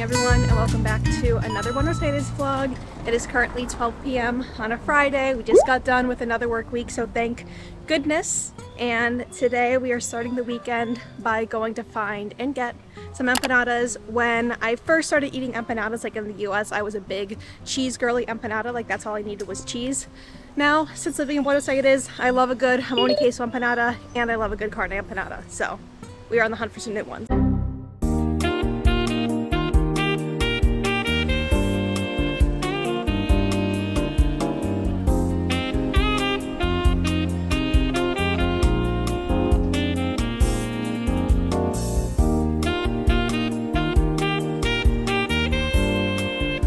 everyone, and welcome back to another Buenos Aires vlog. It is currently 12 p.m. on a Friday. We just got done with another work week, so thank goodness. And today we are starting the weekend by going to find and get some empanadas. When I first started eating empanadas, like in the US, I was a big cheese girly empanada. Like that's all I needed was cheese. Now, since living in Buenos Aires, I love a good jamón y queso empanada, and I love a good carne empanada. So we are on the hunt for some new ones.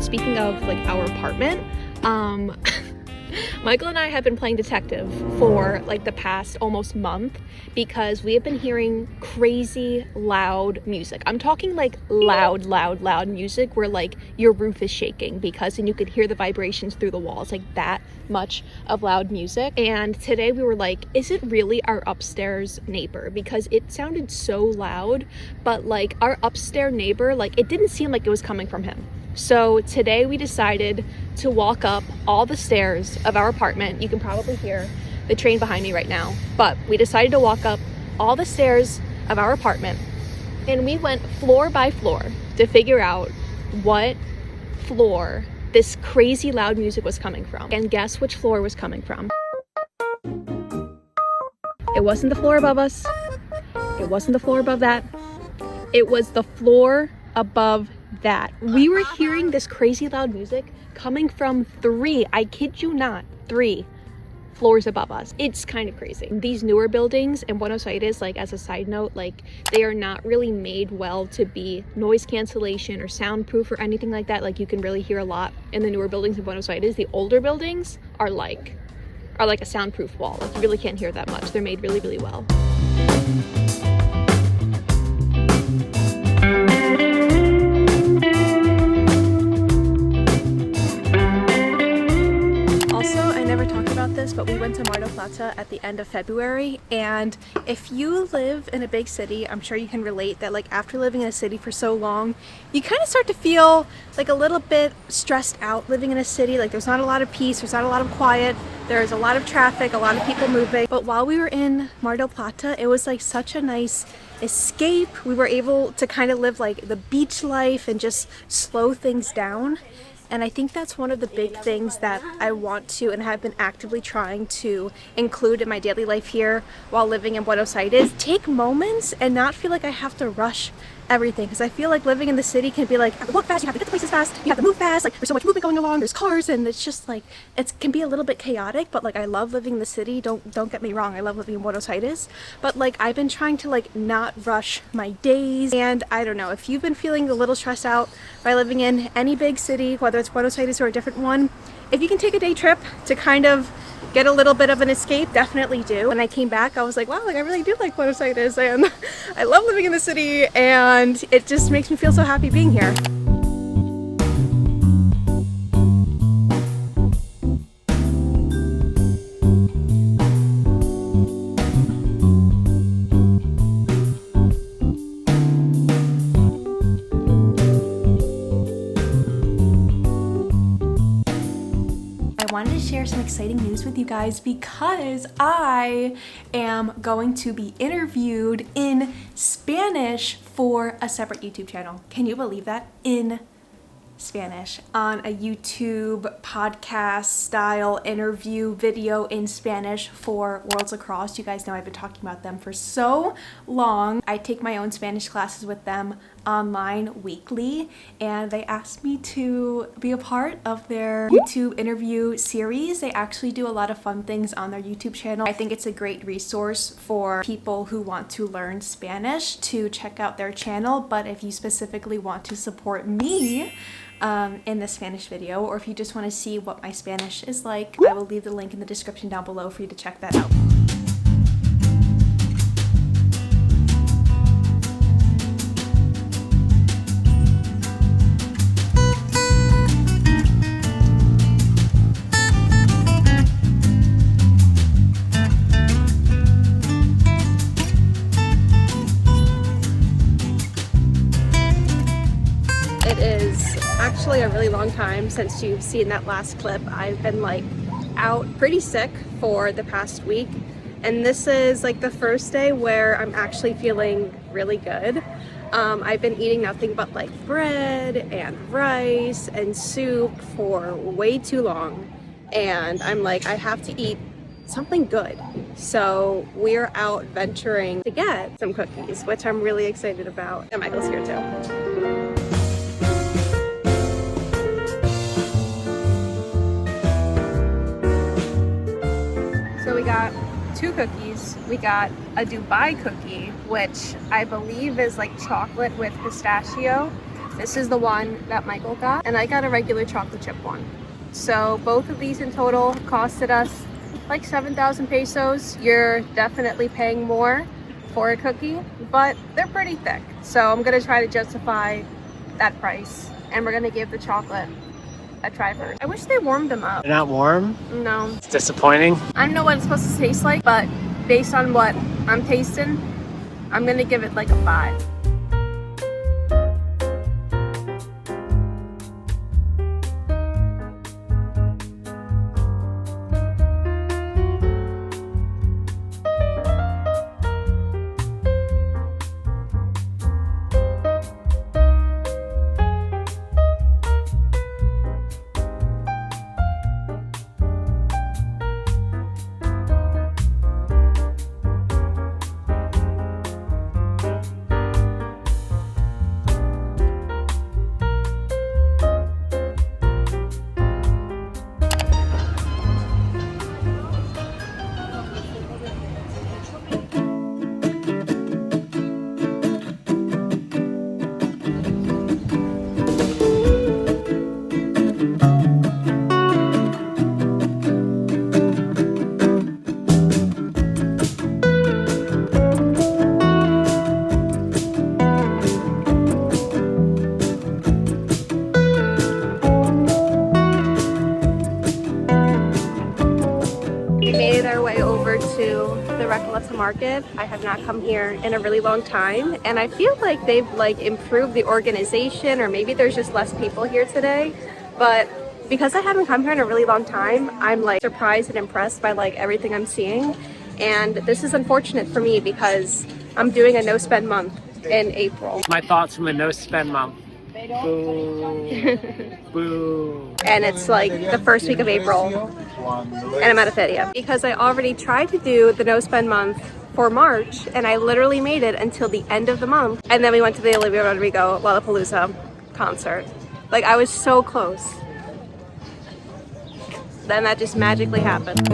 Speaking of like our apartment, Michael and I have been playing detective for like the past almost month because we have been hearing crazy loud music. I'm talking like loud music where like your roof is shaking and you could hear the vibrations through the walls, like that much of loud music. And today we were like, is it really our upstairs neighbor? Because it sounded so loud, but like our upstairs neighbor, like it didn't seem like it was coming from him. So today we decided to walk up all the stairs of our apartment. You can probably hear the train behind me right now, but we decided to walk up all the stairs of our apartment, and we went floor by floor to figure out what floor this crazy loud music was coming from. And guess which floor it was coming from? It wasn't the floor above us. It wasn't the floor above that. It was the floor above that. We were hearing this crazy loud music coming from I kid you not, 3 floors above us. It's kind of crazy. These newer buildings in Buenos Aires, like as a side note, like they are not really made well to be noise cancellation or soundproof or anything like that. Like you can really hear a lot in the newer buildings in Buenos Aires. The older buildings are like a soundproof wall. Like you really can't hear that much. They're made really well. But we went to Mar del Plata at the end of February, and if you live in a big city, I'm sure you can relate that like after living in a city for so long, you kind of start to feel like a little bit stressed out living in a city. Like there's not a lot of peace, there's not a lot of quiet, there's a lot of traffic, a lot of people moving. But while we were in Mar del Plata, it was like such a nice escape. We were able to kind of live like the beach life and just slow things down. And I think that's one of the big things that I want to and have been actively trying to include in my daily life here while living in Buenos Aires. Take moments and not feel like I have to rush everything, because I feel like living in the city can be like, you have to walk fast, you have to get the places fast, you have to move fast, like there's so much movement going along, there's cars, and it's just like, it can be a little bit chaotic. But like I love living in the city, don't get me wrong, I love living in Buenos Aires, but like I've been trying to like not rush my days. And I don't know, if you've been feeling a little stressed out by living in any big city, whether it's Buenos Aires or a different one, if you can take a day trip to kind of get a little bit of an escape, definitely do. When I came back, I was like, wow, like I really do like Buenos Aires, and I love living in the city, and it just makes me feel so happy being here. I wanted to share some exciting news with you guys because I am going to be interviewed in Spanish for a separate YouTube channel. Can you believe that? In Spanish, on a YouTube podcast style interview video in Spanish for Worlds Across. You guys know I've been talking about them for so long. I take my own Spanish classes with them online weekly, and they asked me to be a part of their YouTube interview series. They actually do a lot of fun things on their YouTube channel. I think it's a great resource for people who want to learn Spanish to check out their channel. But if you specifically want to support me in the Spanish video, or if you just want to see what my Spanish is like, I will leave the link in the description down below for you to check that out. It is actually a really long time since you've seen that last clip. I've been like out pretty sick for the past week, and this is like the first day where I'm actually feeling really good. I've been eating nothing but like bread and rice and soup for way too long, and I'm like, I have to eat something good. So we're out venturing to get some cookies, which I'm really excited about. And Michael's here too. So we got 2 cookies. We got a Dubai cookie, which I believe is like chocolate with pistachio. This is the one that Michael got, and I got a regular chocolate chip one. So both of these in total costed us like 7,000 pesos. You're definitely paying more for a cookie, but they're pretty thick. So I'm gonna try to justify that price, and we're gonna give the chocolate a try first. I wish they warmed them up. They're not warm? No. It's disappointing. I don't know what it's supposed to taste like, but based on what I'm tasting, I'm gonna give it like a 5. Market. I have not come here in a really long time, and I feel like they've like improved the organization, or maybe there's just less people here today. But because I haven't come here in a really long time, I'm like surprised and impressed by like everything I'm seeing. And this is unfortunate for me because I'm doing a no spend month in April. My thoughts from a no spend month. Boo. Boo. And it's like the first week of April, and I'm at a feria because I already tried to do the no spend month for March, and I literally made it until the end of the month, and then we went to the Olivia Rodrigo Lollapalooza concert. Like, I was so close. Then that just magically happened.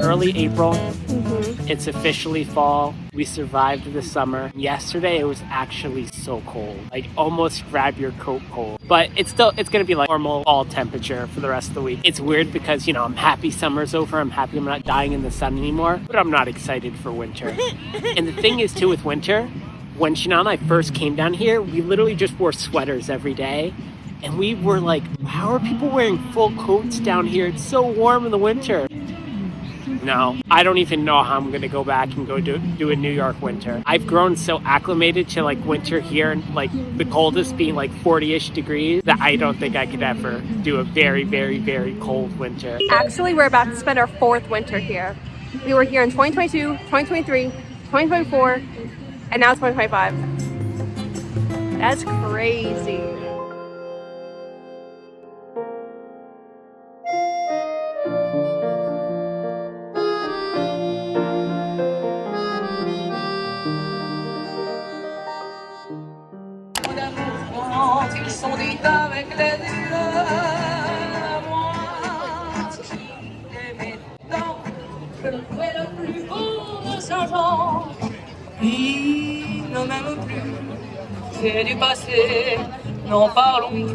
Early April, It's officially fall. We survived the summer. Yesterday it was actually so cold, like almost grab your coat cold. But it's gonna be like normal fall temperature for the rest of the week. It's weird because, you know, I'm happy summer's over. I'm happy I'm not dying in the sun anymore, but I'm not excited for winter. And the thing is too with winter, when Chanel and I first came down here, we literally just wore sweaters every day. And we were like, how are people wearing full coats down here? It's so warm in the winter. No, I don't even know how I'm gonna go back and go do a New York winter. I've grown so acclimated to like winter here, and like the coldest being like 40-ish degrees, that I don't think I could ever do a very, very, very cold winter. Actually, we're about to spend our 4th winter here. We were here in 2022, 2023, 2024, and now 2025. That's crazy. Ils ne m'aiment plus, c'est du passé, n'en parlons plus.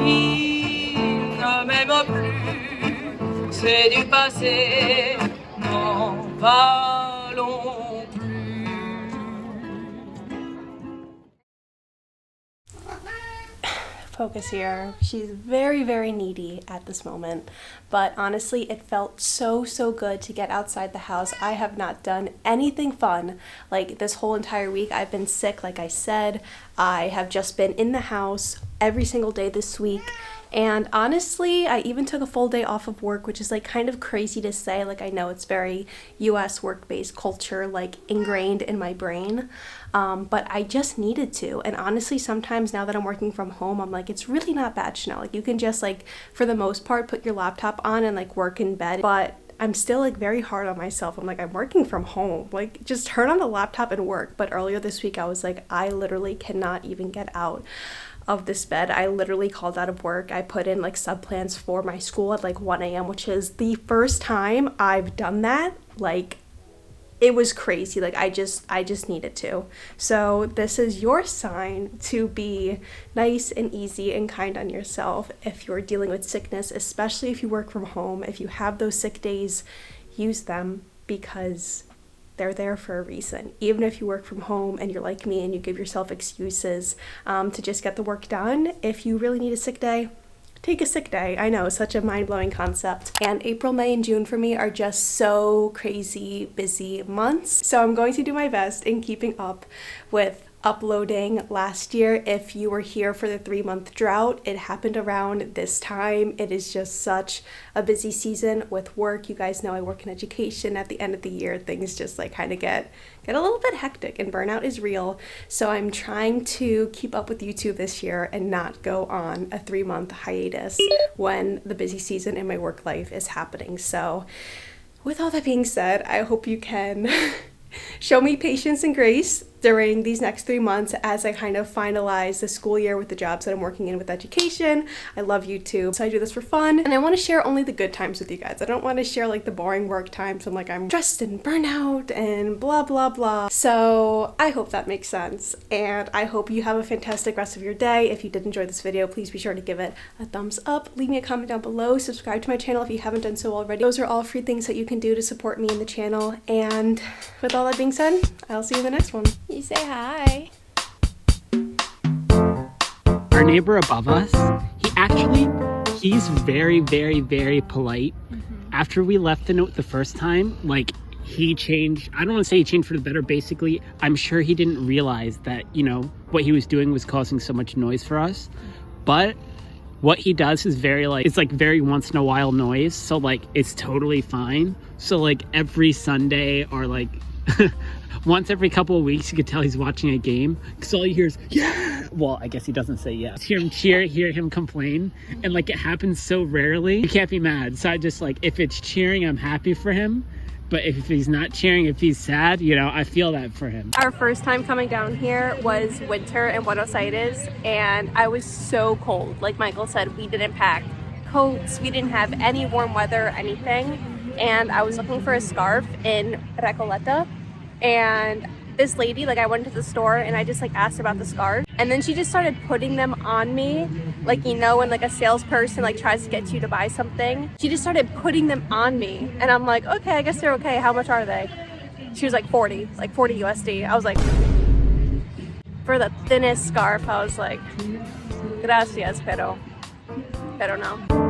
Ils ne m'aiment m'aime plus, c'est du passé, n'en parlons plus. Focus here. She's very, very needy at this moment, but honestly it felt so good to get outside the house. I have not done anything fun like this whole entire week. I've been sick, like I said. I have just been in the house every single day this week, and honestly I even took a full day off of work, which is like kind of crazy to say. Like, I know it's very US work-based culture, like ingrained in my brain, but I just needed to. And honestly, sometimes now that I'm working from home, I'm like, it's really not bad, Chanel. Like, you can just, like, for the most part, put your laptop on and like work in bed. But I'm still like very hard on myself. I'm like, I'm working from home, like just turn on the laptop and work. But earlier this week I was like, I literally cannot even get out of this bed. I literally called out of work. I put in like sub plans for my school at like 1 a.m., which is the first time I've done that. Like, it was crazy. Like, I just needed to. So this is your sign to be nice and easy and kind on yourself if you're dealing with sickness, especially if you work from home. If you have those sick days, use them, because they're there for a reason. Even if you work from home and you're like me and you give yourself excuses to just get the work done, if you really need a sick day, take a sick day. I know, such a mind-blowing concept. And April, May, and June for me are just so crazy busy months. So I'm going to do my best in keeping up with uploading. Last year, if you were here for the 3-month drought, it happened around this time. It is just such a busy season with work. You guys know I work in education. At the end of the year, things just like kind of get a little bit hectic, and burnout is real. So I'm trying to keep up with YouTube this year and not go on a 3-month hiatus when the busy season in my work life is happening. So with all that being said, I hope you can show me patience and grace during these next 3 months as I kind of finalize the school year with the jobs that I'm working in with education. I love YouTube, so I do this for fun, and I want to share only the good times with you guys. I don't want to share like the boring work times. I'm like, I'm stressed and burnout and blah blah blah. So I hope that makes sense, and I hope you have a fantastic rest of your day. If you did enjoy this video, please be sure to give it a thumbs up, leave me a comment down below, subscribe to my channel if you haven't done so already. Those are all free things that you can do to support me in the channel, and with all that being said, I'll see you in the next one. You say hi. Our neighbor above us, he's very, very, very polite. After we left the note the first time, like, he changed. I don't want to say he changed for the better. Basically, I'm sure he didn't realize that, you know, what he was doing was causing so much noise for us. But what he does is very, like, it's like very once in a while noise. So like, it's totally fine. So like every Sunday, or like once every couple of weeks, you could tell he's watching a game, because all you hear is, yeah! Well, I guess he doesn't say yeah. Hear him cheer, hear him complain, and like, it happens so rarely, you can't be mad. So I just, like, if it's cheering, I'm happy for him. But if he's not cheering, if he's sad, you know, I feel that for him. Our first time coming down here was winter in Buenos Aires, and I was so cold. Like Michael said, we didn't pack coats, we didn't have any warm weather, anything. And I was looking for a scarf in Recoleta, and this lady, like, I went to the store and I just like asked about the scarf, and then she just started putting them on me, like, you know, when like a salesperson like tries to get you to buy something, she just started putting them on me, and I'm like, okay, I guess they're okay. How much are they? She was like 40 USD. I was like, for the thinnest scarf, I was like, gracias, pero no.